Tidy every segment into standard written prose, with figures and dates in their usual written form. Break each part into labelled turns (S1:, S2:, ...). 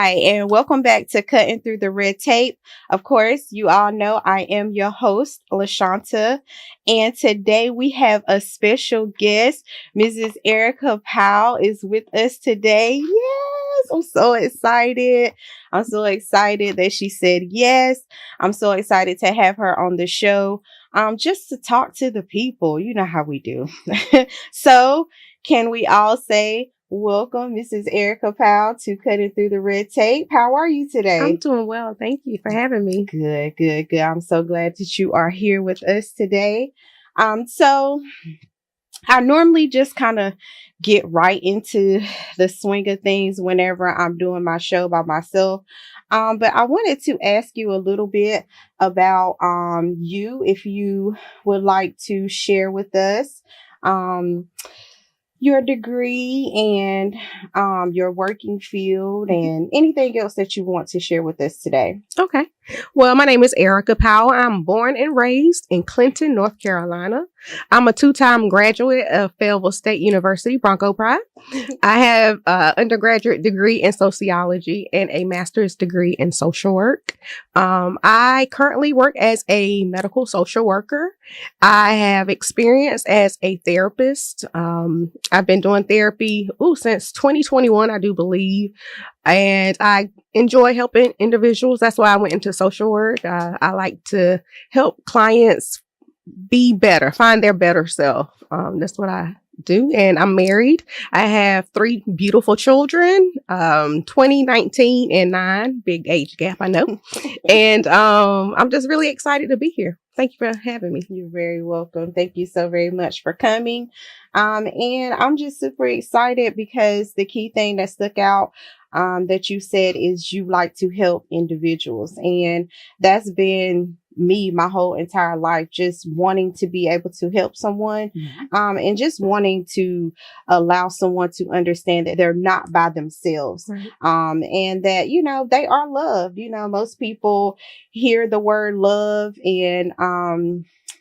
S1: Hi, and welcome back to Cutting Through the Red Tape. Of course, you all know I am your host, LaShonta, and today we have a special guest. Mrs. Erica Powell is with us today. Yes, I'm so excited. I'm so excited that she said yes. I'm so excited to have her on the show, just to talk to the people. You know how we do. So, can we all say, welcome, Mrs. Erica Powell, to Cutting Through the Red Tape. How are you today?
S2: I'm doing well. Thank you for having me.
S1: Good, good, good. I'm so glad that you are here with us today. So I normally just kind of get right into the swing of things whenever I'm doing my show by myself. But I wanted to ask you a little bit about you, if you would like to share with us. Your degree and your working field and anything else that you want to share with us today.
S2: Okay. Well, my name is Erica Powell. I'm born and raised in Clinton, North Carolina. I'm a 2-time graduate of Fayetteville State University, Bronco Pride. I have an undergraduate degree in sociology and a master's degree in social work. I currently work as a medical social worker. I have experience as a therapist. I've been doing therapy since 2021, I do believe. And I enjoy helping individuals. That's why I went into social work. I like to help clients be better, find their better self. That's what I do. And I'm married. I have 3 beautiful children, 20, 19, and 9. Big age gap, I know. And I'm just really excited to be here. Thank you for having me.
S1: You're very welcome. Thank you so very much for coming. And I'm just super excited because the key thing that stuck out that you said is you like to help individuals. And that's been me my whole entire life, just wanting to be able to help someone, and just wanting to allow someone to understand that they're not by themselves.
S2: Right.
S1: And that, they are loved. Most people hear the word love and,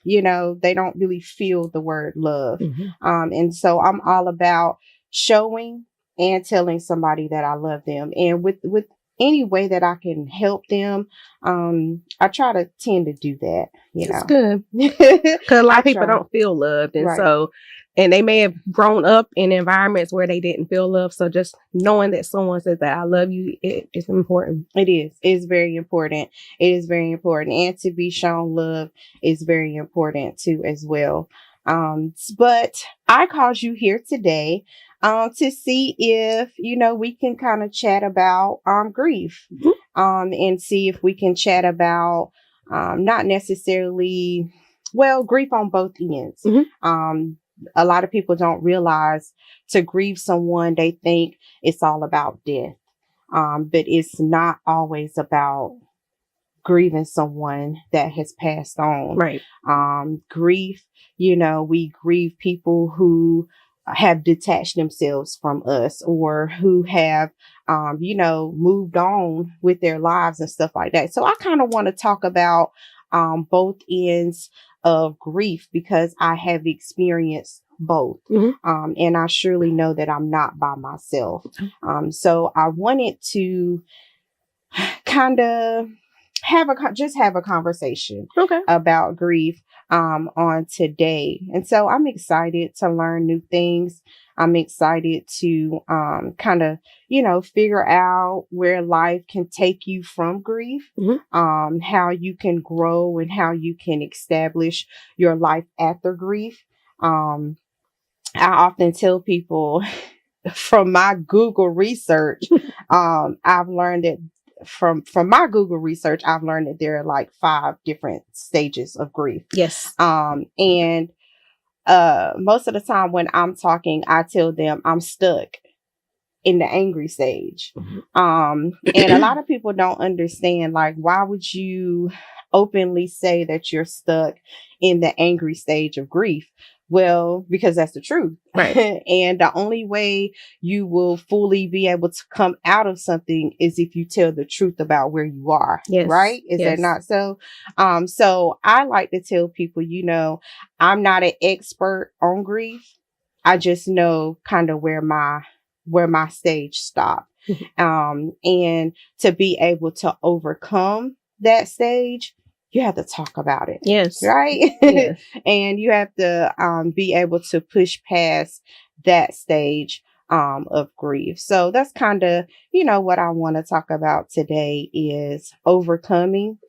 S1: they don't really feel the word love. And so I'm all about showing and telling somebody that I love them. And with any way that I can help them, I try to tend to do that.
S2: It's good. Because a lot of people don't feel loved. And and they may have grown up in environments where they didn't feel love. So just knowing that someone says that I love you, it's important.
S1: It is. It's very important. It is very important. And to be shown love is very important too as well. But I called you here today to see if, we can kind of chat about grief, and see if we can chat about not necessarily, grief on both ends. A lot of people don't realize to grieve someone, they think it's all about death. But it's not always about grieving someone that has passed on.
S2: Right.
S1: Grief, we grieve people who have detached themselves from us or who have, moved on with their lives and stuff like that. So I kind of want to talk about both ends of grief because I have experienced both. And I surely know that I'm not by myself. So I wanted to kind of have a conversation about grief on today. And so I'm excited to learn new things. I'm excited to kind of, figure out where life can take you from grief, how you can grow and how you can establish your life after grief. I often tell people from my Google research, I've learned that from my Google research, I've learned that there are like 5 different stages of grief.
S2: Yes.
S1: And most of the time when I'm talking, I tell them I'm stuck in the angry stage. And a lot of people don't understand, like, why would you openly say that you're stuck in the angry stage of grief? Well, because that's the truth.
S2: Right.
S1: And the only way you will fully be able to come out of something is if you tell the truth about where you are.
S2: Yes.
S1: Right? Is that not so? So I like to tell people, I'm not an expert on grief. I just know kind of where my stage stopped. And to be able to overcome that stage, you have to talk about it.
S2: Yes.
S1: Right?
S2: Yes.
S1: And you have to be able to push past that stage of grief. So that's kind of, what I want to talk about today is overcoming.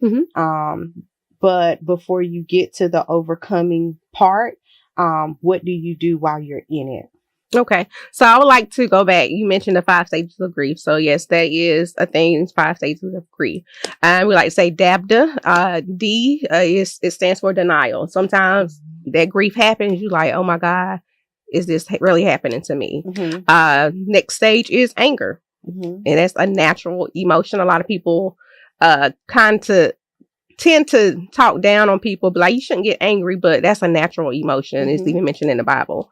S1: But before you get to the overcoming part, what do you do while you're in it?
S2: Okay. So I would like to go back. You mentioned the 5 stages of grief. So yes, that is a thing, 5 stages of grief. We like to say DABDA. D it stands for denial. Sometimes that grief happens, you like, oh my God, is this really happening to me? Next stage is anger. And that's a natural emotion. A lot of people tend to talk down on people, but like, you shouldn't get angry, but that's a natural emotion. It's even mentioned in the Bible.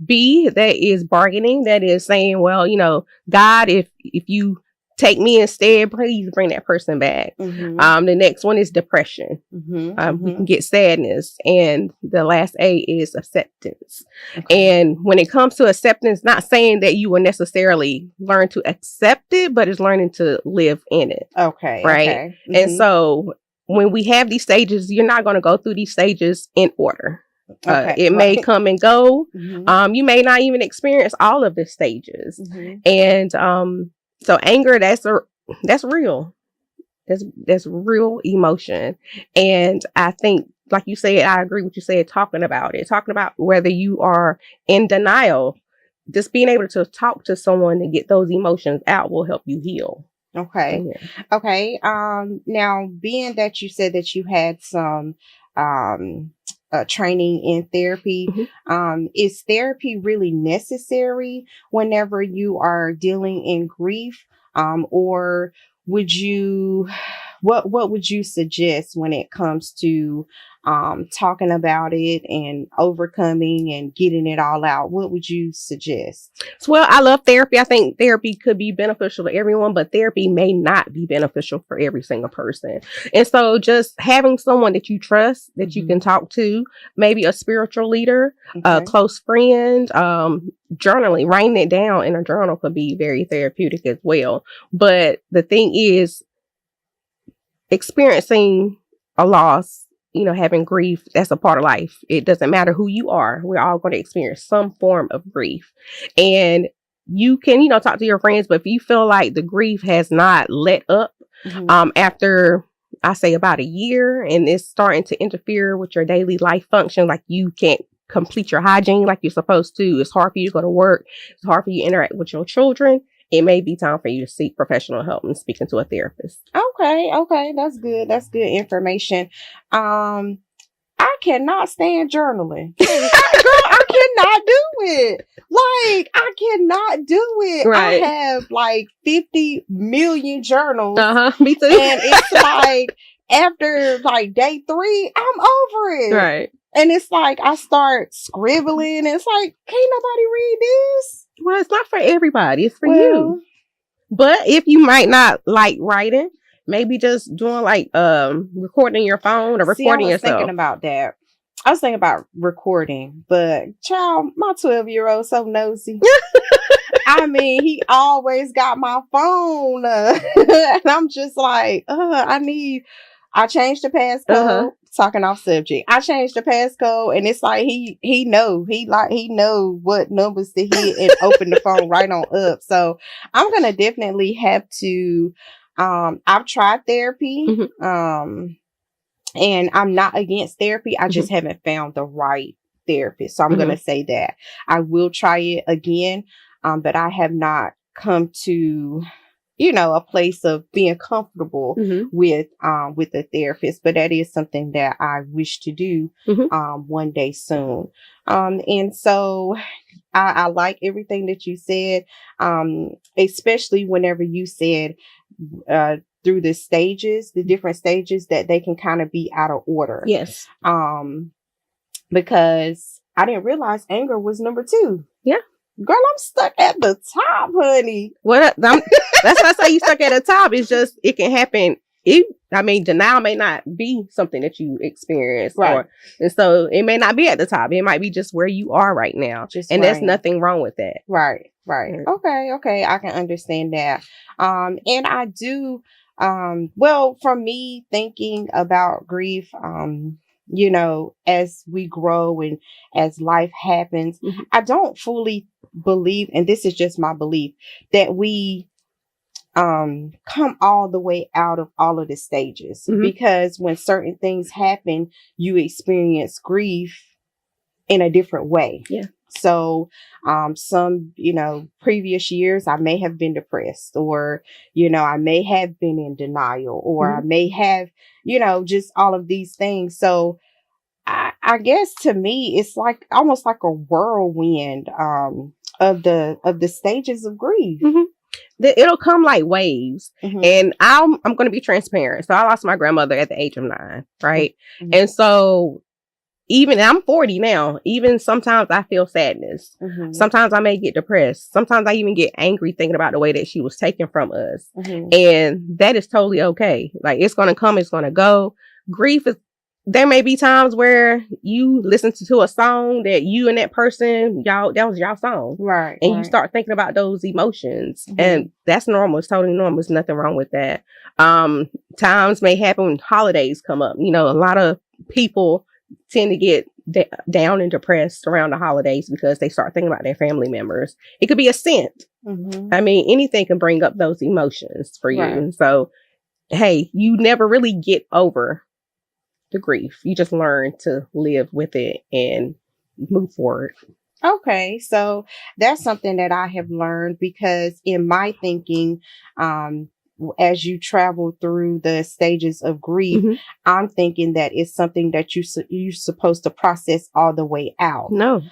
S2: B, that is bargaining. That is saying, well, God, if you take me instead, please bring that person back. The next one is depression. We can get sadness. And the last A is acceptance. And when it comes to acceptance, not saying that you will necessarily learn to accept it, but it's learning to live in it.
S1: Okay.
S2: Right.
S1: Okay.
S2: And so when we have these stages, you're not going to go through these stages in order. It may come and go. You may not even experience all of the stages. And so anger, that's real. That's real emotion. And I think, like you said, I agree with you said, talking about whether you are in denial, just being able to talk to someone and get those emotions out will help you heal.
S1: Okay. Okay. Now, being that you said that you had some training in therapy, is therapy really necessary whenever you are dealing in grief? Or would you, what would you suggest when it comes to talking about it and overcoming and getting it all out? What would you suggest?
S2: Well, I love therapy. I think therapy could be beneficial to everyone, but therapy may not be beneficial for every single person. And so just having someone that you trust, that you can talk to, maybe a spiritual leader, a close friend, journaling, writing it down in a journal could be very therapeutic as well. But the thing is, experiencing a loss, having grief, that's a part of life. It doesn't matter who you are. We're all going to experience some form of grief. And you can, talk to your friends, but if you feel like the grief has not let up after, I say, about a year, and it's starting to interfere with your daily life function, like you can't complete your hygiene like you're supposed to. It's hard for you to go to work. It's hard for you to interact with your children. It may be time for you to seek professional help and speaking to a therapist.
S1: Okay. That's good. That's good information. I cannot stand journaling. Girl, I cannot do it. Like, I cannot do it.
S2: Right.
S1: I have like 50 million journals.
S2: Me too.
S1: And it's like, after like day 3, I'm over it.
S2: Right.
S1: And it's like, I start scribbling. And it's like, can't nobody read this?
S2: Well, it's not for everybody. It's for you. But if you might not like writing, maybe just doing like recording your phone or recording yourself.
S1: Thinking about that. I was thinking about recording, but child, my 12-year-old so nosy. I mean, he always got my phone. And I'm just like, I changed the passcode. Talking off subject. I changed the passcode, and it's like he know what numbers to hit and open the phone right on up. So I'm gonna definitely have to. I've tried therapy, and I'm not against therapy. I just haven't found the right therapist. So I'm gonna say that I will try it again, but I have not come to a place of being comfortable with a therapist. But that is something that I wish to do one day soon. And so I like everything that you said, especially whenever you said through the different stages, that they can kind of be out of order.
S2: Yes.
S1: Because I didn't realize anger was number 2. Yeah. Girl, I'm stuck at the top, honey.
S2: That's why I say you stuck at the top. It's just, it can happen denial may not be something that you experience,
S1: Right.
S2: and so it may not be at the top. It might be just where you are right now, and there's nothing wrong with that.
S1: Right. Okay. I can understand that. And I do. Well, for me, thinking about grief, as we grow and as life happens, I don't fully believe, and this is just my belief, that we come all the way out of all of the stages, because when certain things happen, you experience grief in a different way.
S2: Yeah.
S1: So, some, previous years I may have been depressed, or, I may have been in denial, or I may have, just all of these things. So I guess to me, it's like almost like a whirlwind, of the stages of grief.
S2: It'll come like waves, and I'm going to be transparent. So I lost my grandmother at the age of 9, right? And so even I'm 40 now, even sometimes I feel sadness. Sometimes I may get depressed. Sometimes I even get angry thinking about the way that she was taken from us. And that is totally okay. Like, it's going to come, it's going to go. Grief is, there may be times where you listen to a song that you and that person, that was y'all song.
S1: Right.
S2: And you start thinking about those emotions. And that's normal. It's totally normal. There's nothing wrong with that. Times may happen when holidays come up. A lot of people tend to get down and depressed around the holidays because they start thinking about their family members. It could be a scent. Anything can bring up those emotions for you. Right. So, hey, you never really get over the grief. You just learn to live with it and move forward.
S1: Okay, so that's something that I have learned, because in my thinking, as you travel through the stages of grief, I'm thinking that it's something that you're supposed to process all the way out.
S2: No.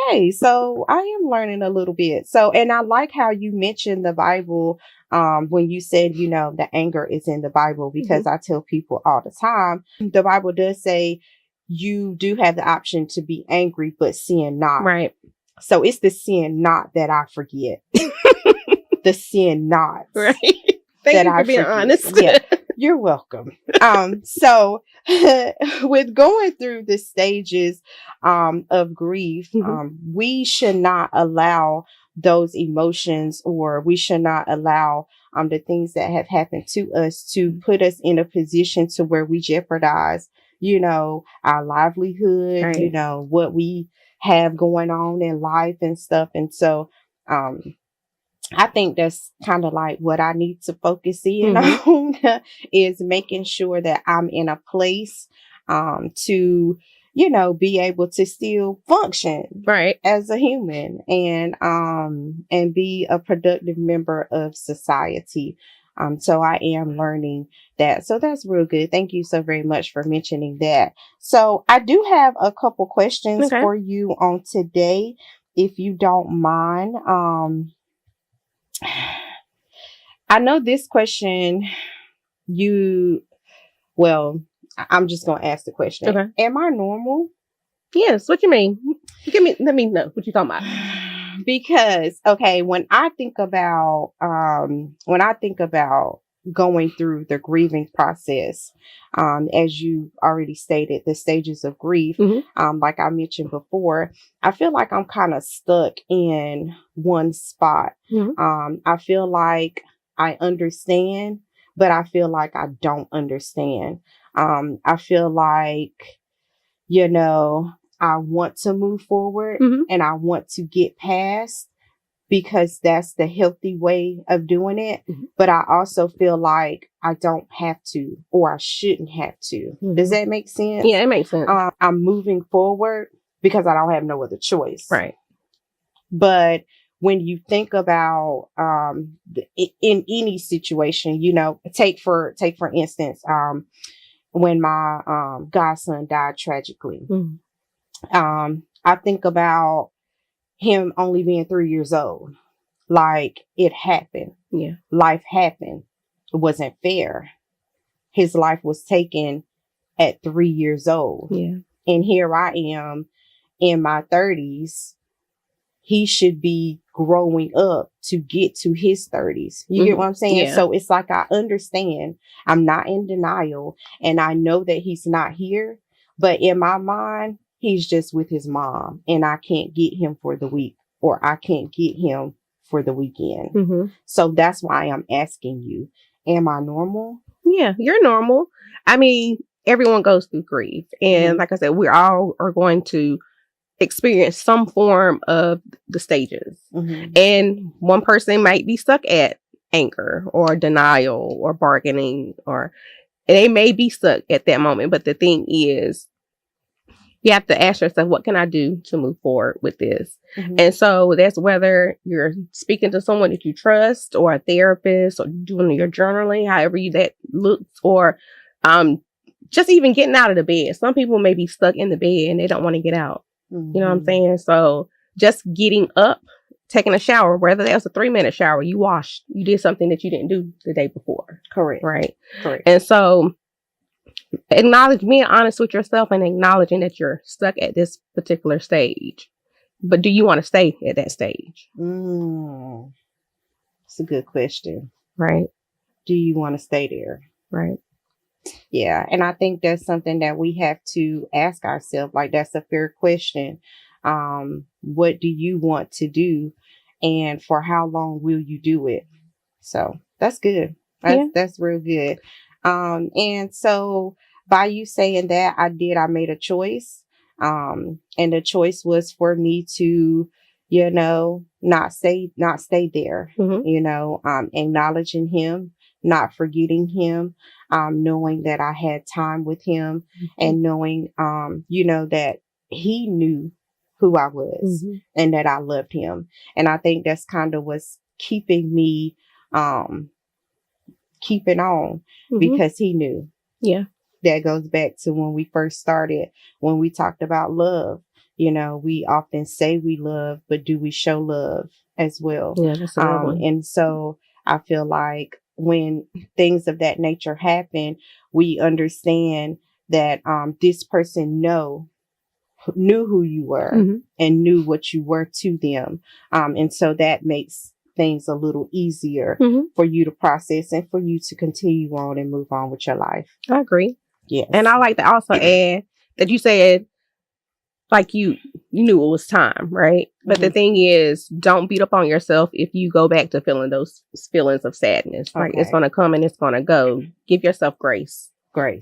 S1: Okay, so I am learning a little bit. So, and I like how you mentioned the Bible, when you said, the anger is in the Bible, because I tell people all the time, the Bible does say you do have the option to be angry, but sin not.
S2: Right. So
S1: it's the sin not that I forget. The sin not.
S2: Right. Thank you for being honest.
S1: Yeah, you're welcome. So with going through the stages of grief, we should not allow those emotions, or we should not allow the things that have happened to us to put us in a position to where we jeopardize, our livelihood,
S2: right.
S1: What we have going on in life and stuff. And so, I think that's kind of like what I need to focus in on is making sure that I'm in a place to, be able to still function
S2: right
S1: as a human and be a productive member of society. So I am learning that. So that's real good. Thank you so very much for mentioning that. So I do have a couple questions for you on today, if you don't mind. I know this question, I'm just going to ask the question.
S2: Okay.
S1: Am I normal?
S2: Yes. What you mean? Let me know what you're talking about.
S1: Because, okay, when I think about going through the grieving process, as you already stated, the stages of grief, like I mentioned before, I feel like I'm kind of stuck in one spot. I feel like I understand, but I feel like I don't understand. I feel like, I want to move forward and I want to get past, because that's the healthy way of doing it. But I also feel like I don't have to, or I shouldn't have to. Does that make sense?
S2: Yeah, it makes sense.
S1: I'm moving forward because I don't have no other choice.
S2: Right.
S1: But when you think about in any situation, take for instance, when my godson died tragically, I think about him only being 3 years old. Like, it happened.
S2: Yeah.
S1: Life happened. It wasn't fair. His life was taken at 3 years old.
S2: Yeah.
S1: And here I am in my 30s. he should be growing up to get to his 30s. You get what I'm saying?
S2: Yeah.
S1: So it's like, I understand. I'm not in denial, and I know that he's not here, but in my mind, he's just with his mom, and I can't get him for the week, or I can't get him for the weekend.
S2: Mm-hmm.
S1: So that's why I'm asking you, am I normal?
S2: Yeah, you're normal. I mean, everyone goes through grief. And like I said, we all are going to experience some form of the stages. And one person might be stuck at anger or denial or bargaining, or they may be stuck at that moment. But the thing is, you have to ask yourself, what can I do to move forward with this? And so that's whether you're speaking to someone that you trust, or a therapist, or doing your journaling, however that looks, or just even getting out of the bed. Some people may be stuck in the bed and they don't want to get out. You know what I'm saying? So just getting up, taking a shower, whether that was a 3-minute shower, you washed, you did something that you didn't do the day before.
S1: Correct.
S2: Right.
S1: Correct.
S2: And so being honest with yourself and acknowledging that you're stuck at this particular stage. But do you want to stay at that stage?
S1: It's a good question.
S2: Right.
S1: Do you want to stay there?
S2: Right.
S1: Yeah. And I think that's something that we have to ask ourselves. Like, that's a fair question. What do you want to do? And for how long will you do it? So that's good. That's real good. And so by you saying that, I made a choice. And the choice was for me to, not stay there, acknowledging him, not forgetting him, knowing that I had time with him, and knowing, that he knew who I was, and that I loved him. And I think that's kind of what's keeping me, keeping on, because he knew.
S2: Yeah.
S1: That goes back to when we first started, when we talked about love. We often say we love, but do we show love as well?
S2: Yeah, that's a good one.
S1: And so I feel like when things of that nature happen, we understand that this person knew who you were, and knew what you were to them. And so that makes things a little easier for you to process, and for you to continue on and move on with your life.
S2: I agree.
S1: Yes.
S2: And I like to also add that you said, like, you knew it was time, right? But the thing is, don't beat up on yourself if you go back to feeling those feelings of sadness. Right? It's going to come and it's going to go. Give yourself grace.
S1: Okay.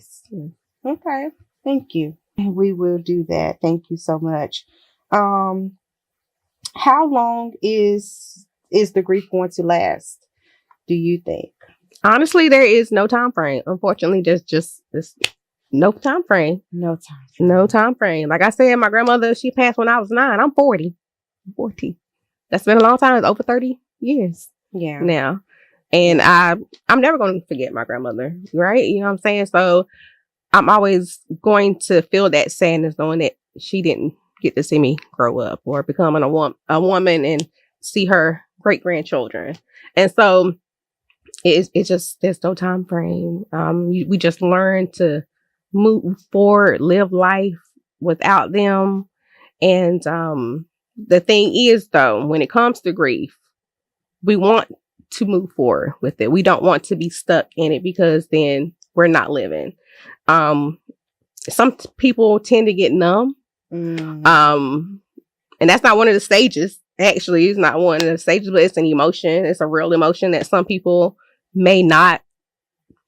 S1: Thank you. We will do that. Thank you so much. How long is the grief going to last, do you think?
S2: Honestly, there is no time frame. Unfortunately, there's just no time frame.
S1: No time frame.
S2: Like I said, my grandmother, she passed when I was 9. I'm 40. That's been a long time. It's over 30 years.
S1: Yeah.
S2: Now. And I'm never going to forget my grandmother, right? You know what I'm saying? So I'm always going to feel that sadness knowing that she didn't get to see me grow up or become a woman and see her great grandchildren. And so it's just, there's no time frame. We just learn to move forward, live life without them. And the thing is, though, when it comes to grief, we want to move forward with it. We don't want to be stuck in it, because then we're not living. Some people tend to get numb. And that's not one of the stages. Actually, it's not one of the stages, but it's an emotion. It's a real emotion that some people may not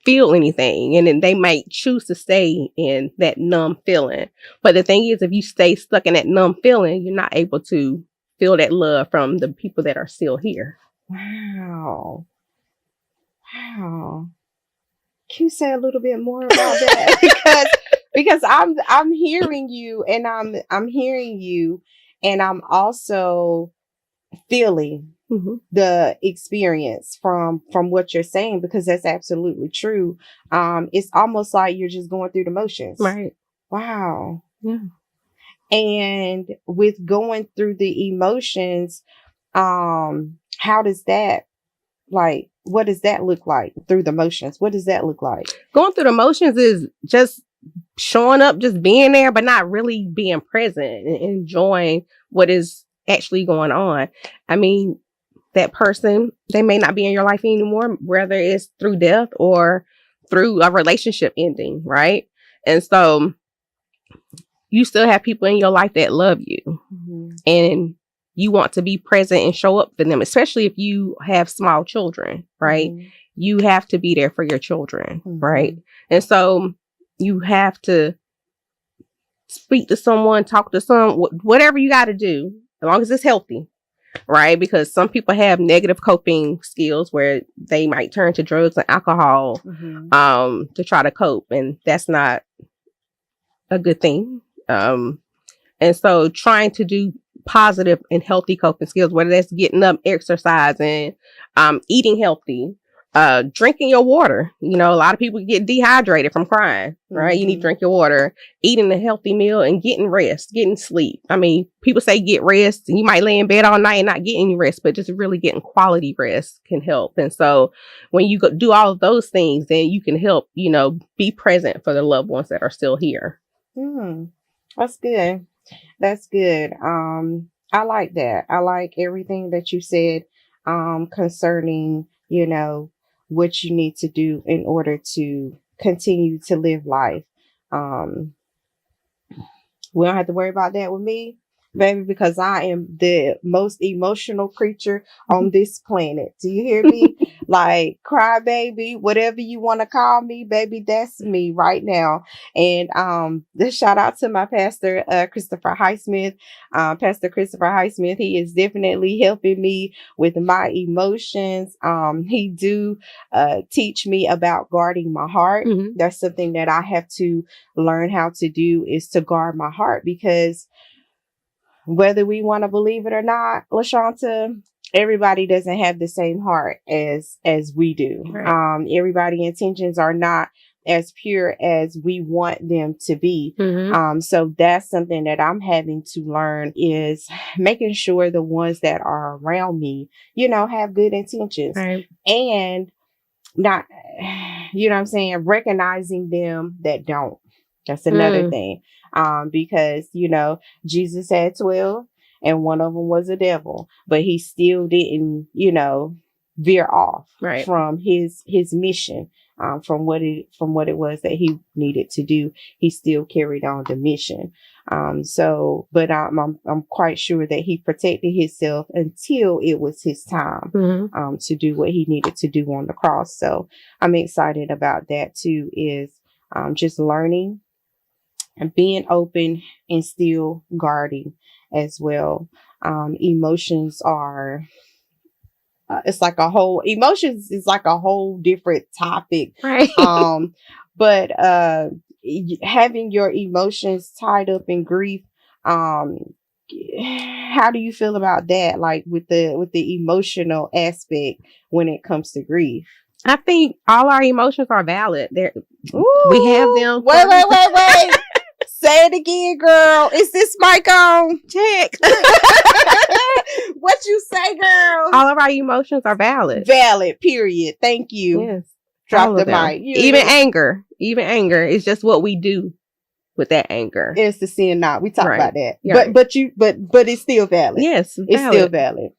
S2: feel anything, and then they might choose to stay in that numb feeling. But the thing is, if you stay stuck in that numb feeling, you're not able to feel that love from the people that are still here.
S1: Wow. Can you say a little bit more about that? because I'm hearing you, and I'm hearing you, and I'm also feeling the experience from what you're saying, because that's absolutely true. It's almost like you're just going through the motions.
S2: Right.
S1: Wow.
S2: Yeah.
S1: And with going through the emotions, how does that, like, what does that look like through the motions? What does that look like?
S2: Going through the motions is just showing up, just being there, but not really being present and enjoying what is actually going on. I mean, that person, they may not be in your life anymore, whether it's through death or through a relationship ending, right? And so you still have people in your life that love you, and you want to be present and show up for them, especially if you have small children, right? You have to be there for your children, right? And so you have to speak to someone, talk to someone, whatever you got to do, as long as it's healthy, right? Because some people have negative coping skills where they might turn to drugs and alcohol to try to cope, and that's not a good thing. And so trying to do positive and healthy coping skills, whether that's getting up, exercising, eating healthy, drinking your water. You know, a lot of people get dehydrated from crying, right? You need to drink your water, eating a healthy meal, and getting rest, getting sleep. I mean, people say get rest, and you might lay in bed all night and not get any rest, but just really getting quality rest can help. And so when you do all of those things, then you can help, you know, be present for the loved ones that are still here.
S1: That's good. That's good. I like that. I like everything that you said concerning, you know, what you need to do in order to continue to live life. We don't have to worry about that with me, baby, because I am the most emotional creature on this planet. Do you hear me? Like, cry baby, whatever you want to call me, baby, that's me right now. And shout out to my pastor, Christopher Highsmith. Pastor Christopher Highsmith, he is definitely helping me with my emotions. He do teach me about guarding my heart. That's something that I have to learn how to do, is to guard my heart, because whether we want to believe it or not, LaShonta, everybody doesn't have the same heart as we do. Right. Everybody's intentions are not as pure as we want them to be. So that's something that I'm having to learn, is making sure the ones that are around me, you know, have good intentions. Right. And not, you know what I'm saying, recognizing them that don't. That's another thing. Because, you know, Jesus had 12 and one of them was a devil, but he still didn't, you know, veer off from his mission, from what it was that he needed to do. He still carried on the mission. But I'm quite sure that he protected himself until it was his time, to do what he needed to do on the cross. So I'm excited about that too, is, just learning and being open and still guarding as well. Emotions are, emotions is like a whole different topic. Right. But having your emotions tied up in grief, how do you feel about that? Like with the emotional aspect when it comes to grief?
S2: I think all our emotions are valid. We have them.
S1: Wait. Say it again, girl. Is this mic on?
S2: Check.
S1: What you say, girl?
S2: All of our emotions are valid.
S1: Valid, period. Thank you.
S2: Yes.
S1: Drop the mic.
S2: Even anger. It's just what we do with that anger.
S1: It's the sin not. We talk about that. Yeah. But it's still valid.
S2: Yes.
S1: It's still valid.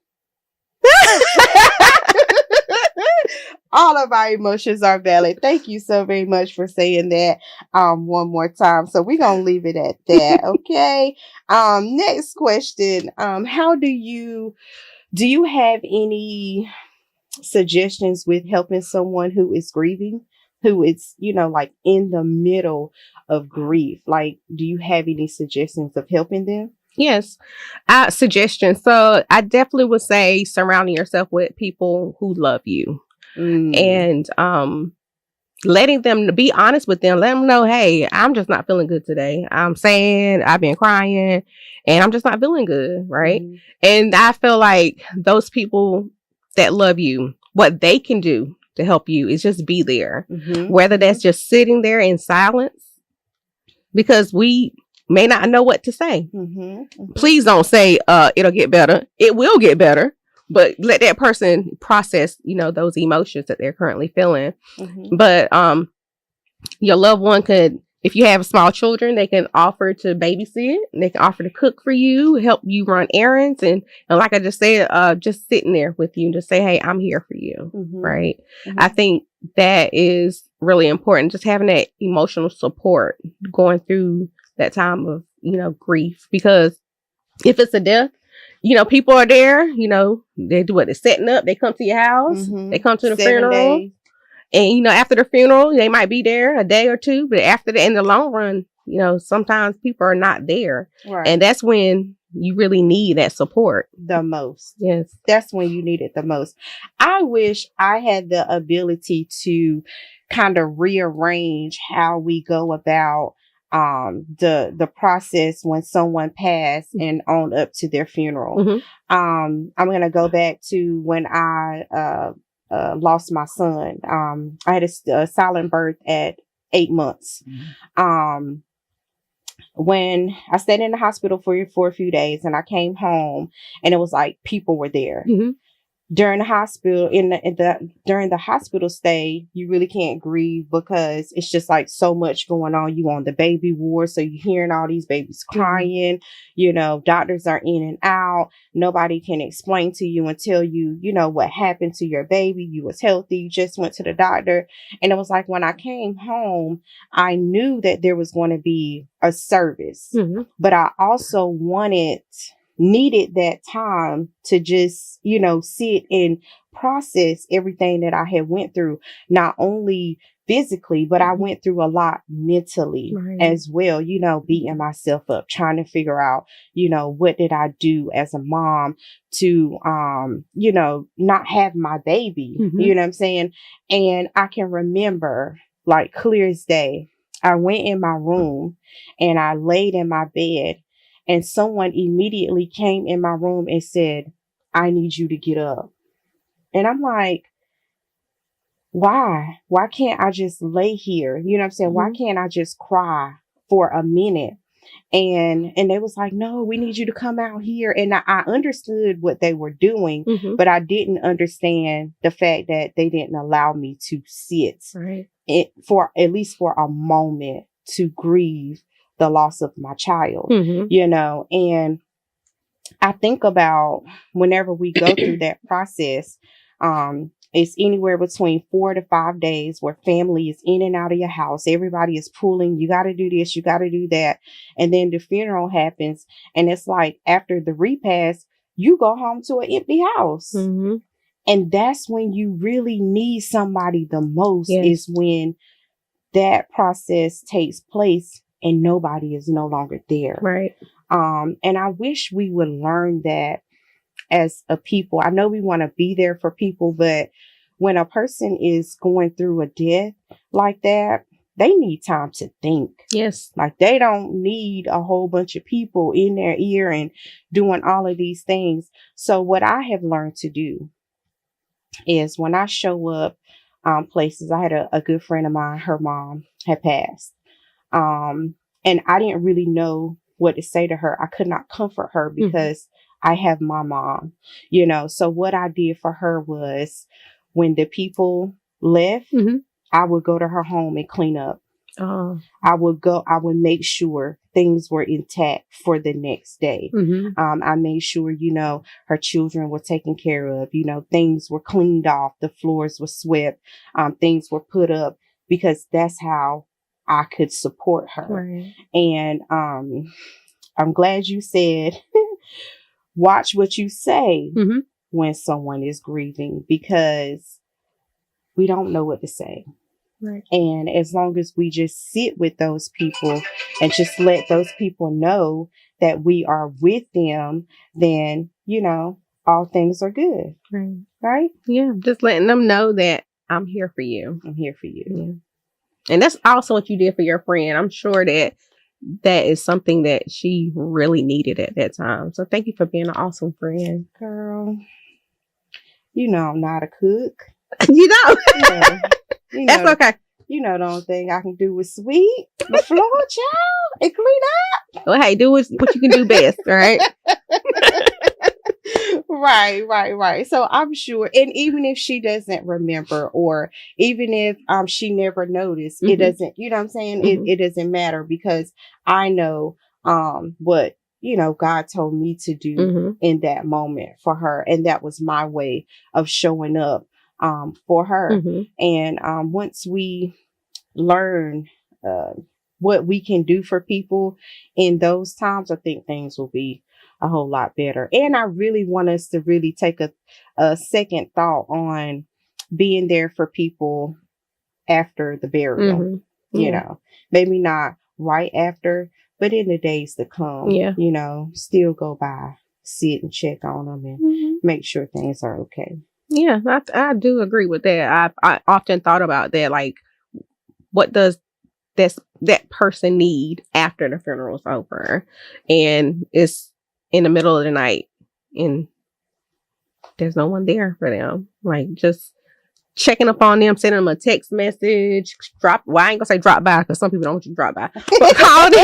S1: All of our emotions are valid. Thank you so very much for saying that one more time. So we're going to leave it at that. Okay. Next question. How do you have any suggestions with helping someone who is grieving, who is, you know, like in the middle of grief? Like, do you have any suggestions of helping them?
S2: Yes. Suggestions. So I definitely would say surrounding yourself with people who love you. And letting them, be honest with them, let them know, hey, I'm just not feeling good today. I'm saying I've been crying and I'm just not feeling good, right? And I feel like those people that love you, what they can do to help you is just be there, whether that's just sitting there in silence, because we may not know what to say. Please don't say it'll get better. It will get better. But let that person process, you know, those emotions that they're currently feeling. But your loved one could if you have small children, they can offer to babysit. They can offer to cook for you, help you run errands. And like I just said, just sitting there with you and just say, hey, I'm here for you. Right. I think that is really important. Just having that emotional support going through that time of, grief, because if it's a death, people are there, they do what? They're setting up. They come to your house. They come to the
S1: 7
S2: funeral.
S1: days.
S2: And, after the funeral, they might be there a day or two. But after in the long run, sometimes people are not there.
S1: Right.
S2: And that's when you really need that support.
S1: The most.
S2: Yes.
S1: That's when you need it the most. I wish I had the ability to kind of rearrange how we go about the process when someone passed and on up to their funeral. I'm gonna go back to when I lost my son. I had a silent birth at 8 months. When I stayed in the hospital for a few days, and I came home, and it was like people were there. During the hospital, during the hospital stay, you really can't grieve because it's just like so much going on. You on the baby ward, so you're hearing all these babies crying. Doctors are in and out. Nobody can explain to you and tell you, what happened to your baby. You was healthy. You just went to the doctor, and it was like when I came home, I knew that there was going to be a service, but I also needed that time to just, sit and process everything that I had went through, not only physically, but I went through a lot mentally as well, beating myself up, trying to figure out, what did I do as a mom to, not have my baby, you know what I'm saying? And I can remember like clear as day, I went in my room and I laid in my bed. And someone immediately came in my room and said, I need you to get up. And I'm like, why? Why can't I just lay here? You know what I'm saying? Why can't I just cry for a minute? And they was like, no, we need you to come out here. And I understood what they were doing, but I didn't understand the fact that they didn't allow me to sit for at least for a moment to grieve the loss of my child, and I think about whenever we go through that process, it's anywhere between 4 to 5 days where family is in and out of your house. Everybody is pulling, you got to do this, you got to do that. And then the funeral happens. And it's like after the repast, you go home to an empty house. And that's when you really need somebody the most, is when that process takes place and nobody is no longer there.
S2: Right.
S1: And I wish we would learn that as a people. I know we want to be there for people, but when a person is going through a death like that, they need time to think.
S2: Yes.
S1: Like they don't need a whole bunch of people in their ear and doing all of these things. So what I have learned to do is when I show up places, I had a good friend of mine, her mom had passed. And I didn't really know what to say to her. I could not comfort her because I have my mom, So what I did for her was when the people left, I would go to her home and clean up. I would make sure things were intact for the next day. I made sure, her children were taken care of, things were cleaned off, the floors were swept, things were put up, because that's how I could support her.
S2: Right.
S1: And I'm glad you said, watch what you say when someone is grieving, because we don't know what to say.
S2: Right.
S1: And as long as we just sit with those people and just let those people know that we are with them, then, all things are good.
S2: Right.
S1: Right?
S2: Yeah. Just letting them know that I'm here for you.
S1: I'm here for you.
S2: Yeah. And that's also what you did for your friend. I'm sure that is something that she really needed at that time. So thank you for being an awesome friend.
S1: Girl, I'm not a cook.
S2: Yeah. That's okay.
S1: The only thing I can do is sweep the floor, child, and clean up.
S2: Well, hey, do what you can do best, all right?
S1: Right. So I'm sure, and even if she doesn't remember, or even if she never noticed, it doesn't, you know what I'm saying? It doesn't matter, because I know what, God told me to do in that moment for her. And that was my way of showing up for her. And once we learn what we can do for people in those times, I think things will be a whole lot better. And I really want us to really take a second thought on being there for people after the burial. Maybe not right after, but in the days to come. Still go by, sit and check on them, and make sure things are okay.
S2: Yeah, I do agree with that. I often thought about that, like, what does that person need after the funeral's over, and it's in the middle of the night and there's no one there for them. Like, just checking up on them, sending them a text message, I ain't gonna say drop by, because some people don't want you to drop by, but call them.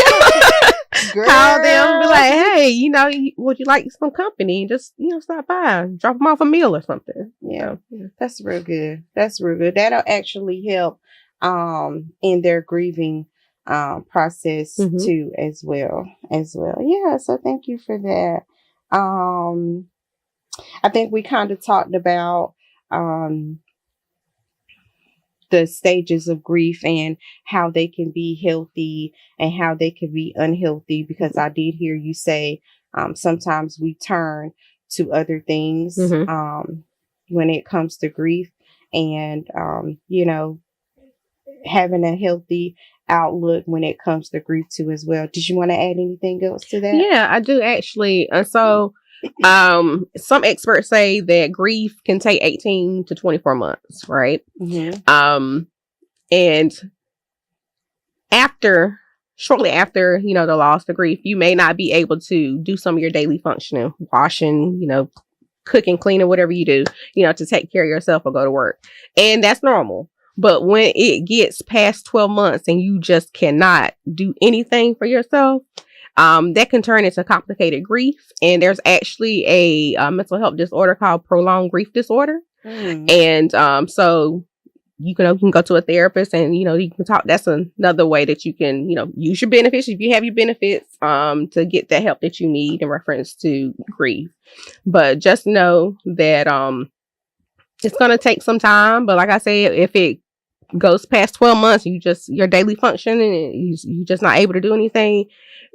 S2: Call them, be like, hey, would you like some company? Just, stop by, drop them off a meal or something.
S1: Yeah. That's real good. That'll actually help in their grieving process too, as well. Yeah. So thank you for that. I think we kind of talked about the stages of grief and how they can be healthy and how they can be unhealthy, because I did hear you say sometimes we turn to other things when it comes to grief, and having a healthy outlook when it comes to grief too as well. Did you want to add anything else to that?
S2: Yeah, I do actually. And so some experts say that grief can take 18 to 24 months, right? And shortly after, the loss of grief, you may not be able to do some of your daily functioning, washing, cooking, cleaning, whatever you do, to take care of yourself or go to work. And that's normal. But when it gets past 12 months and you just cannot do anything for yourself, that can turn into complicated grief. And there's actually a mental health disorder called prolonged grief disorder. And so you can go to a therapist and, you can talk. That's another way that you can, use your benefits, if you have your benefits, to get the help that you need in reference to grief. But just know that it's going to take some time. But like I said, if it goes past 12 months, your daily function and you're just not able to do anything,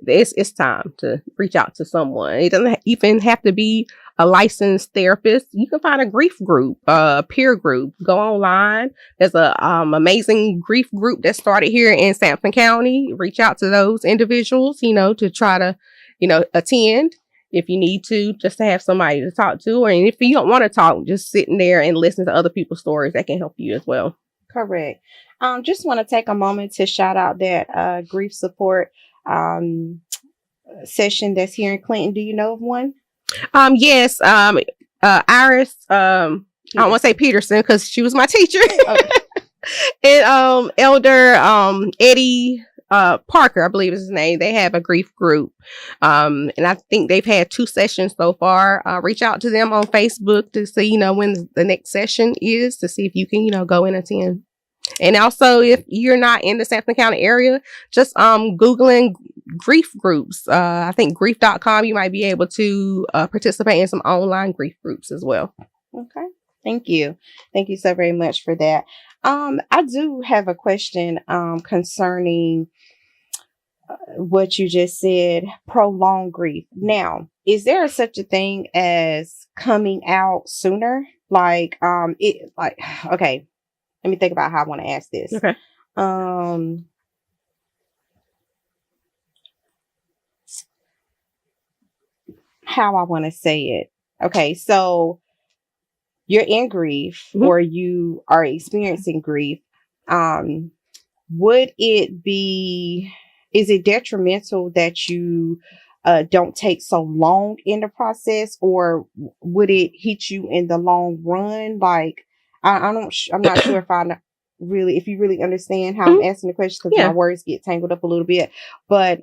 S2: it's time to reach out to someone. It doesn't even have to be a licensed therapist. You can find a grief group, a peer group. Go online. There's a amazing grief group that started here in Sampson County. Reach out to those individuals, to try to, attend if you need to, just to have somebody to talk to. Or if you don't want to talk, just sitting there and listen to other people's stories, that can help you as well.
S1: Correct. Just want to take a moment to shout out that grief support session that's here in Clinton. Do you know of one?
S2: Yes. Iris, I don't want to say Peterson because she was my teacher. And Elder Eddie Parker, I believe is his name. They have a grief group. And I think they've had 2 sessions so far. Reach out to them on Facebook to see, when the next session is, to see if you can, go and attend. And also, if you're not in the Sampson County area, just Googling grief groups. I think grief.com, you might be able to participate in some online grief groups as well.
S1: Okay. Thank you. Thank you so very much for that. I do have a question concerning what you just said, prolonged grief. Now, is there such a thing as coming out sooner? Okay. Let me think about how I want to ask this.
S2: Okay.
S1: How I want to say it. Okay, so you're in grief or you are experiencing grief. Is it detrimental that you don't take so long in the process, or would it hit you in the long run? Like, I'm not sure if you really understand how I'm asking the question, because my words get tangled up a little bit. But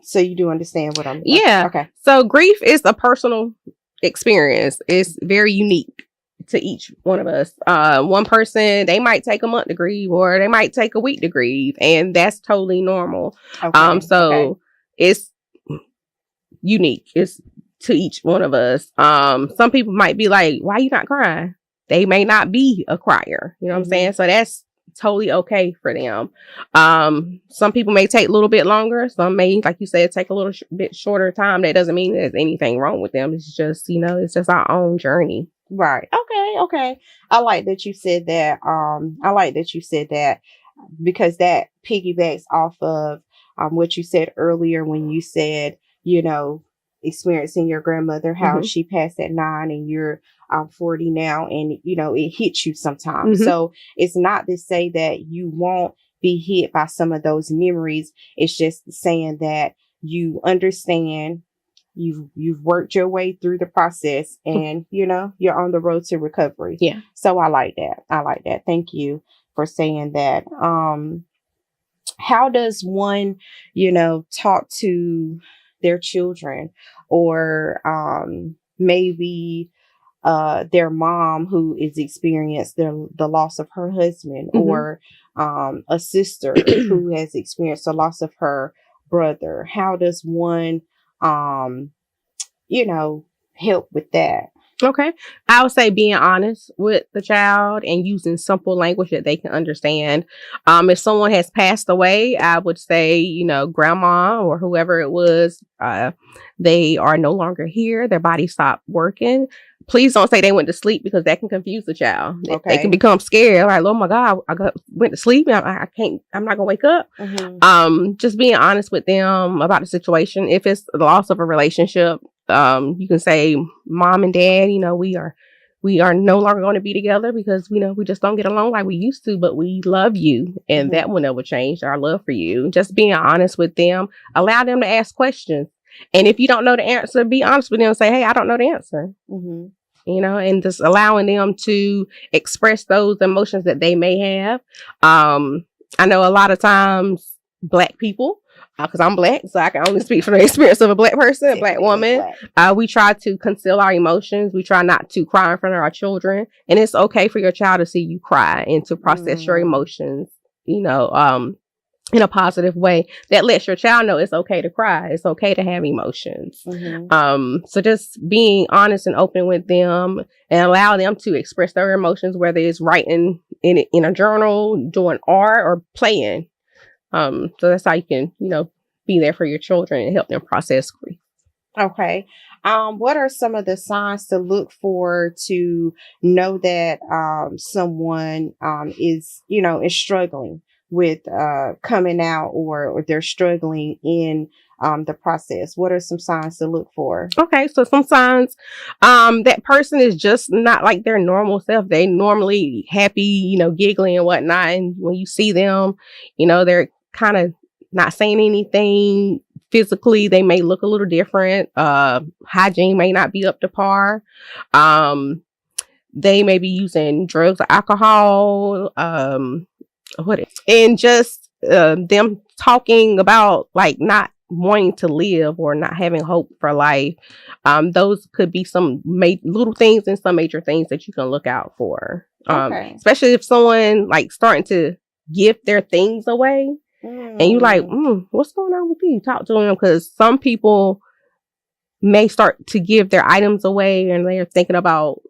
S1: so you do understand what I'm.
S2: Yeah.
S1: Okay.
S2: So grief is a personal experience. It's very unique to each one of us. One person, they might take a month to grieve, or they might take a week to grieve, and that's totally normal. So it's unique. It's to each one of us. Some people might be like, why you not crying? They may not be a crier. You know what I'm saying? So that's totally okay for them. Some people may take a little bit longer. Some may, like you said, take a little bit shorter time. That doesn't mean there's anything wrong with them. It's just, it's just our own journey.
S1: Right. Okay. I like that you said that. Because that piggybacks off of what you said earlier when you said, experiencing your grandmother, how she passed at 9 and you're 40 now, and it hits you sometimes. So it's not to say that you won't be hit by some of those memories. It's just saying that you understand, you've worked your way through the process, and you're on the road to recovery.
S2: Yeah.
S1: So I like that. Thank you for saying that. How does one talk to their children, or maybe their mom who is experienced the loss of her husband, or a sister who has experienced the loss of her brother? How does one help with that?
S2: Okay. I would say being honest with the child and using simple language that they can understand. If someone has passed away, I would say, grandma or whoever it was, they are no longer here. Their body stopped working. Please don't say they went to sleep, because that can confuse the child. Okay. They can become scared. Like, oh my God, went to sleep. I'm not gonna wake up. Just being honest with them about the situation. If it's the loss of a relationship, you can say, Mom and Dad, we are no longer going to be together because we just don't get along like we used to, but we love you, and that will never change, our love for you. Just being honest with them, allow them to ask questions, and if you don't know the answer, be honest with them and say, hey, I don't know the answer. And just allowing them to express those emotions that they may have. I know a lot of times Black people, because I'm Black, so I can only speak from the experience of a Black person, a Black woman. We try to conceal our emotions. We try not to cry in front of our children. And it's okay for your child to see you cry and to process your emotions, in a positive way. That lets your child know it's okay to cry. It's okay to have emotions. So just being honest and open with them, and allow them to express their emotions, whether it's writing in a journal, doing art, or playing. So that's how you can, be there for your children and help them process grief.
S1: Okay. What are some of the signs to look for to know that someone is struggling with coming out, or they're struggling in the process? What are some signs to look for? Okay,
S2: so some signs, that person is just not like their normal self. They normally happy, giggling and whatnot, and when you see them, they're kind of not saying anything. Physically, they may look a little different. Hygiene may not be up to par. They may be using drugs or alcohol. And just them talking about like not wanting to live or not having hope for life. Those could be some little things and some major things that you can look out for. Especially if someone like starting to give their things away. And you like, what's going on with you? Talk to them, because some people may start to give their items away and they're thinking about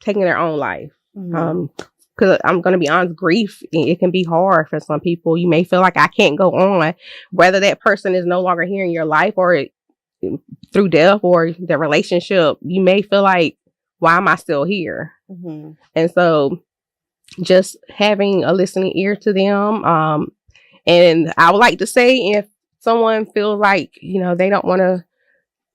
S2: taking their own life. Because I'm going to be honest, grief, it can be hard for some people. You may feel like I can't go on, whether that person is no longer here in your life, or through death, or the relationship. You may feel like, why am I still here? And so just having a listening ear to them. And I would like to say, if someone feels like, they don't want to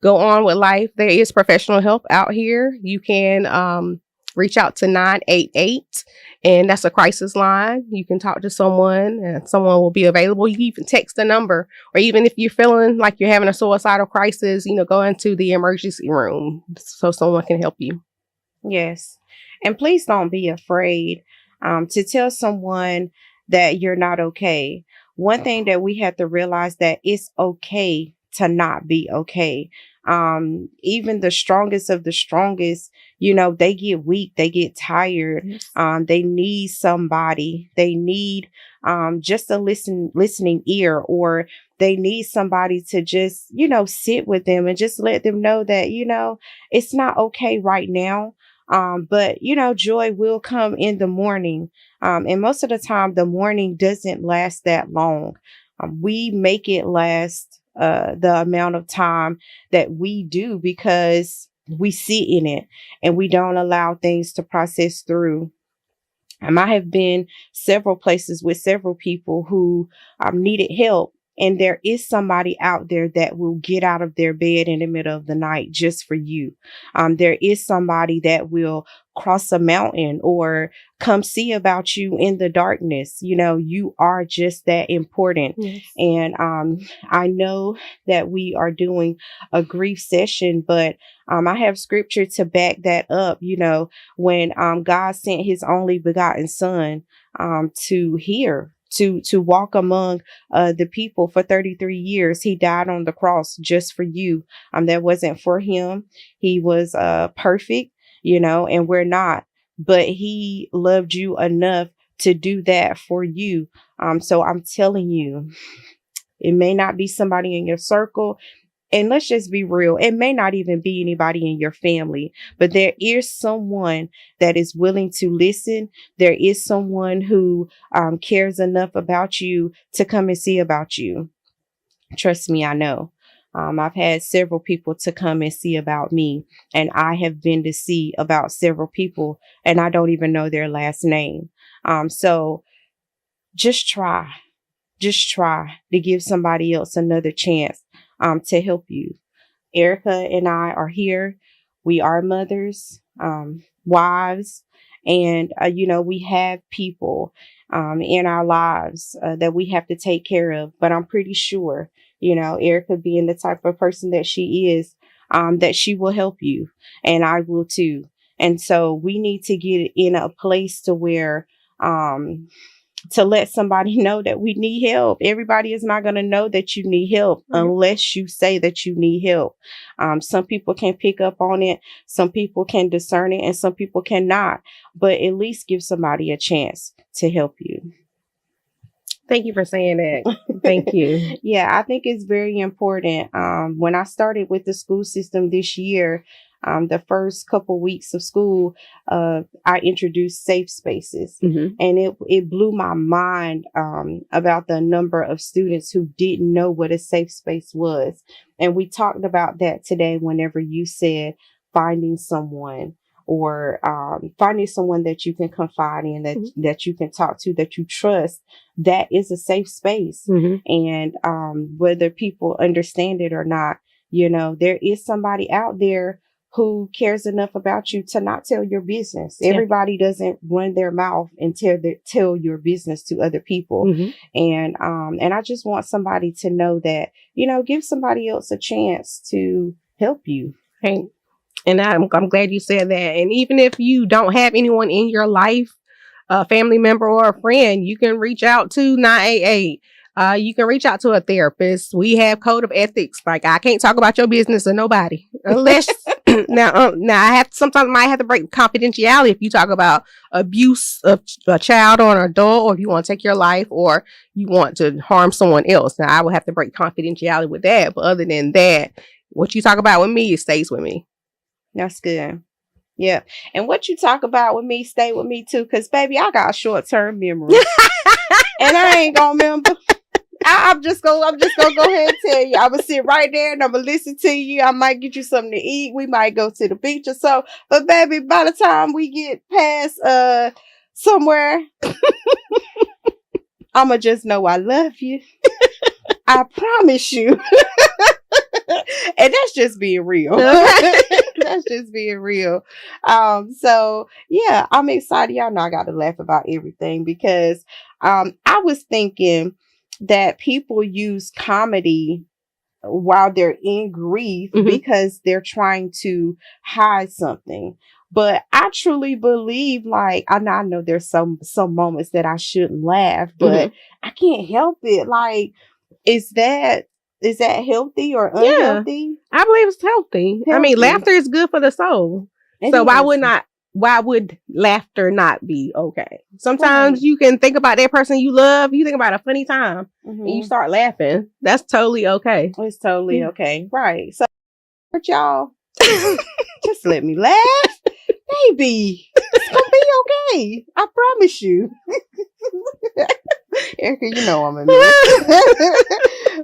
S2: go on with life, there is professional help out here. You can reach out to 988, and that's a crisis line. You can talk to someone, and someone will be available. You can even text the number, or even if you're feeling like you're having a suicidal crisis, go into the emergency room so someone can help you.
S1: Yes. And please don't be afraid to tell someone that you're not okay. One thing that we have to realize, that it's okay to not be okay. Even the strongest of the strongest, they get weak, they get tired.
S2: Yes.
S1: They need somebody. They need just a listening ear, or they need somebody to just, sit with them and just let them know that, it's not okay right now. But joy will come in the morning. And most of the time, the morning doesn't last that long. We make it last the amount of time that we do because we sit in it and we don't allow things to process through. I have been several places with several people who needed help. And there is somebody out there that will get out of their bed in the middle of the night just for you. There is somebody that will cross a mountain or come see about you in the darkness. You are just that important.
S2: Yes.
S1: And I know that we are doing a grief session, but I have scripture to back that up. When God sent his only begotten son to walk among the people for 33 years. He died on the cross just for you. That wasn't for him. He was perfect, and we're not. But he loved you enough to do that for you. So I'm telling you, it may not be somebody in your circle. And let's just be real. It may not even be anybody in your family, but there is someone that is willing to listen. There is someone who cares enough about you to come and see about you. Trust me, I know. I've had several people to come and see about me, and I have been to see about several people, and I don't even know their last name. So just try to give somebody else another chance to help you. Erica and I are here. We are mothers, wives, and, we have people in our lives that we have to take care of. But I'm pretty sure, Erica being the type of person that she is, that she will help you, and I will too. And so we need to get in a place to where to let somebody know that we need help. Everybody is not going to know that you need help unless you say that you need help. Some people can pick up on it. Some people can discern it, and some people cannot. But at least give somebody a chance to help you.
S2: Thank you for saying that. Thank you.
S1: Yeah, I think it's very important. When I started with the school system this year, the first couple weeks of school, I introduced safe spaces, and it blew my mind about the number of students who didn't know what a safe space was. And we talked about that today whenever you said finding someone, or finding someone that you can confide in, that you can talk to, that you trust. That is a safe space. And whether people understand it or not, there is somebody out there who cares enough about you to not tell your business. Yeah. Everybody doesn't run their mouth and tell your business to other people. And I just want somebody to know that, give somebody else a chance to help you.
S2: Right. And I'm glad you said that. And even if you don't have anyone in your life, a family member or a friend, you can reach out to 988. You can reach out to a therapist. We have code of ethics. Like, I can't talk about your business to nobody unless now sometimes I might have to break confidentiality if you talk about abuse of a child or an adult, or if you want to take your life, or you want to harm someone else. Now I will have to break confidentiality with that. But other than that, what you talk about with me, it stays with me.
S1: That's good. Yeah. And what you talk about with me, stay with me too. Cause baby, I got a short-term memory and I ain't gonna remember. I'm just gonna go ahead and tell you. I'm gonna sit right there and I'm gonna listen to you. I might get you something to eat. We might go to the beach or so. But baby, by the time we get past somewhere, I'ma just know I love you. I promise you. And that's just being real. That's just being real. So yeah, I'm excited. Y'all know I got to laugh about everything because I was thinking that people use comedy while they're in grief because they're trying to hide something. But I truly believe, like, I know there's some moments that I shouldn't laugh, but I can't help it. Like, is that Is that healthy or
S2: Yeah.
S1: unhealthy?
S2: I believe it's healthy. I mean, laughter is good for the soul. So why would laughter not be okay? Sometimes you can think about that person you love, you think about a funny time, and you start laughing. That's totally okay.
S1: It's totally okay. Right. So, but y'all, just let me laugh. Baby, it's going to be okay. I promise you. Erica, you know I'm a mess.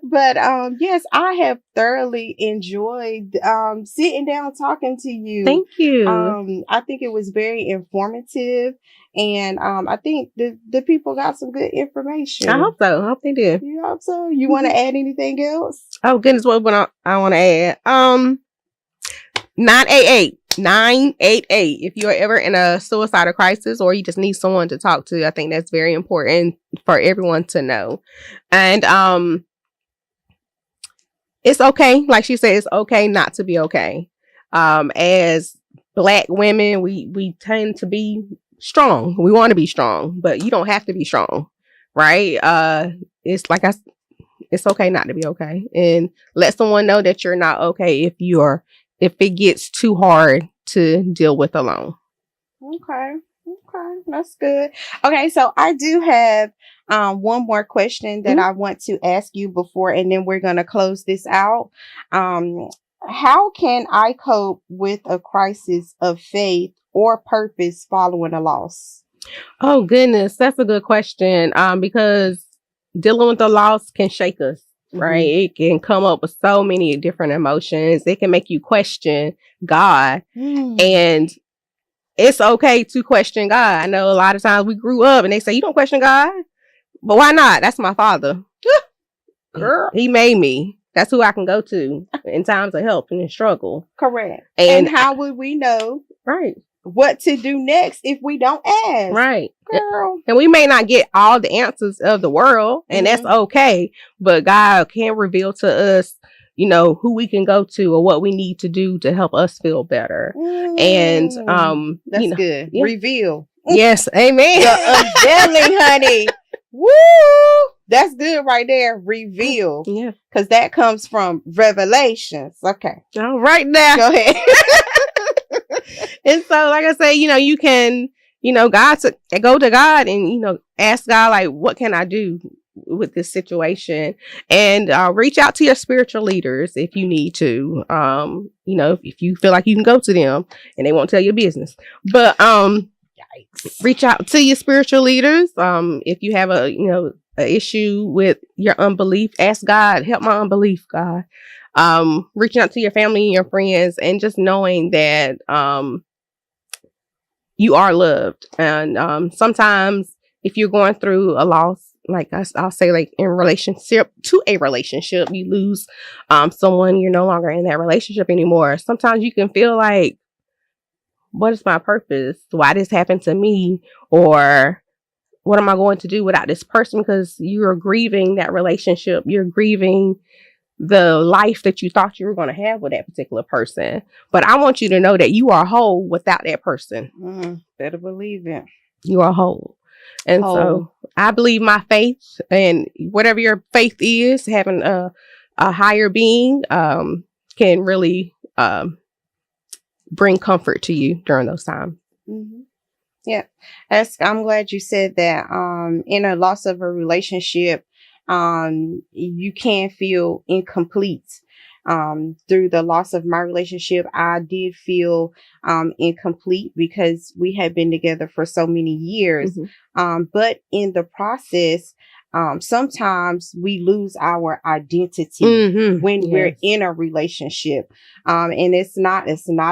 S1: But yes, I have thoroughly enjoyed sitting down talking to you.
S2: Thank you.
S1: I think it was very informative, and I think the people got some good information.
S2: I hope so. I hope they did.
S1: You hope so? You want to add anything else?
S2: Oh goodness, what I want to add? 988. If you're ever in a suicidal crisis or you just need someone to talk to, I think that's very important for everyone to know. And it's okay, like she said, it's okay not to be okay. As Black women, we tend to be strong. We want to be strong, but you don't have to be strong, right? It's okay not to be okay, and let someone know that you're not okay if it gets too hard to deal with alone.
S1: Okay, that's good. Okay, so I do have one more question that I want to ask you before, and then we're going to close this out. How can I cope with a crisis of faith or purpose following a loss?
S2: Oh goodness, that's a good question. Because dealing with the loss can shake us. Right. It can come up with so many different emotions. It can make you question God. And it's okay to question God. I know a lot of times we grew up and they say, you don't question God. But why not? That's my father. Girl. He made me. That's who I can go to in times of help and in struggle.
S1: Correct. And how would we know?
S2: Right.
S1: What to do next if we don't ask?
S2: Right.
S1: Girl.
S2: And we may not get all the answers of the world, and that's okay. But God can reveal to us, who we can go to or what we need to do to help us feel better. And
S1: that's good. Yeah. Reveal.
S2: Yes. Amen.
S1: The unveiling, honey. Woo! That's good right there. Reveal.
S2: Yeah.
S1: Because that comes from Revelations. Okay.
S2: All right now.
S1: Go ahead.
S2: And so, like I say, you can, go to God and, ask God, like, what can I do with this situation? And reach out to your spiritual leaders if you need to. If you feel like you can go to them and they won't tell your business. But reach out to your spiritual leaders. If you have a issue with your unbelief, ask God, help my unbelief, God. Reaching out to your family and your friends, and just knowing that you are loved. And sometimes if you're going through a loss, like I'll say, like in relationship to a relationship, you lose someone, you're no longer in that relationship anymore. Sometimes you can feel like, what is my purpose? Why this happened to me? Or what am I going to do without this person? Because you're grieving that relationship. You're grieving the life that you thought you were going to have with that particular person. But I want you to know that you are whole without that person.
S1: Better believe it.
S2: You are whole. And so I believe my faith, and whatever your faith is, having a higher being can really bring comfort to you during those times.
S1: Yeah. I'm glad you said that. In a loss of a relationship, you can feel incomplete. Through the loss of my relationship, I did feel incomplete because we had been together for so many years. But in the process, sometimes we lose our identity when we're in a relationship. And it's not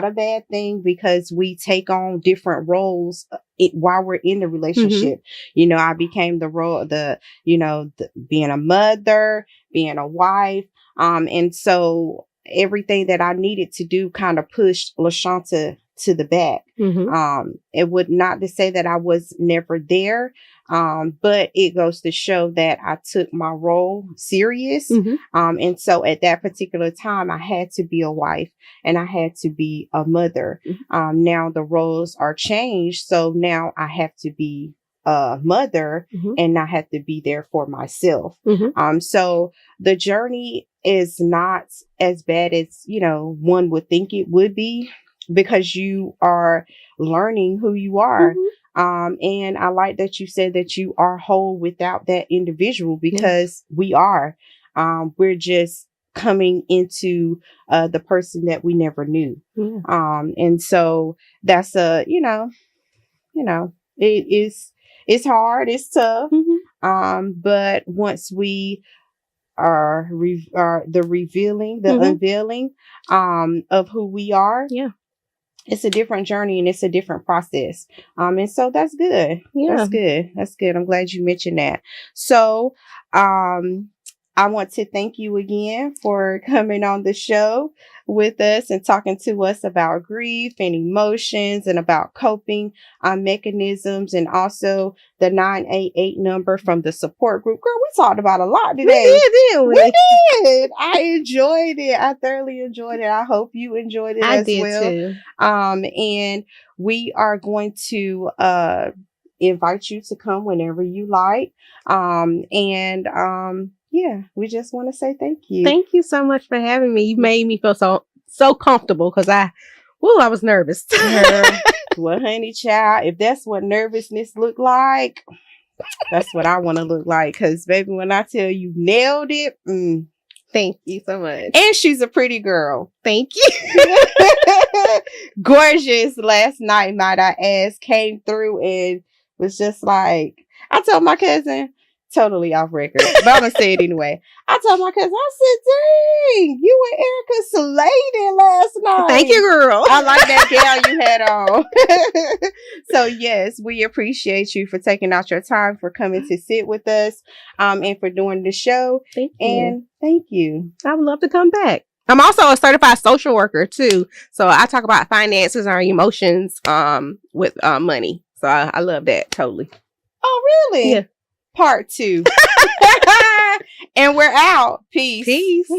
S1: a bad thing, because we take on different roles while we're in the relationship. I became the role, being a mother, being a wife. And so everything that I needed to do kind of pushed LaShonta to the back. It would not to say that I was never there. But it goes to show that I took my role serious. And so at that particular time, I had to be a wife and I had to be a mother. Now the roles are changed. So now I have to be mother and not have to be there for myself. So the journey is not as bad as, you know, one would think it would be, because you are learning who you are. And I like that you said that you are whole without that individual, because we are. We're just coming into the person that we never knew. And so that's it's hard, it's tough. But once we are the revealing, the unveiling of who we are, it's a different journey and it's a different process. And so that's good. That's good. That's good. I'm glad you mentioned that. So I want to thank you again for coming on the show with us and talking to us about grief and emotions and about coping mechanisms, and also the 988 number from the support group. Girl, we talked about a lot today. We did. I enjoyed it. I thoroughly enjoyed it. I hope you enjoyed it as well. Too. And we are going to invite you to come whenever you like. Yeah, we just want to say thank you.
S2: Thank you so much for having me. You made me feel so comfortable, because I was nervous.
S1: Well, honey child, if that's what nervousness look like, that's what I want to look like. Because baby, when I tell you nailed it,
S2: thank you so much.
S1: And she's a pretty girl.
S2: Thank you.
S1: Gorgeous. Last night, might I ask, came through and was just like, I told my cousin, totally off record, but I'm gonna say it anyway. I told my cousin, I said, dang, you and Erica slayed it last night.
S2: Thank you, girl.
S1: I like that gown you had on. So yes, we appreciate you for taking out your time, for coming to sit with us, and for doing the show.
S2: Thank you.
S1: And thank you.
S2: I would love to come back. I'm also a certified social worker too. So I talk about finances and emotions with money. So I love that totally.
S1: Oh, really?
S2: Yeah.
S1: Part 2. And we're out. Peace.
S2: Peace.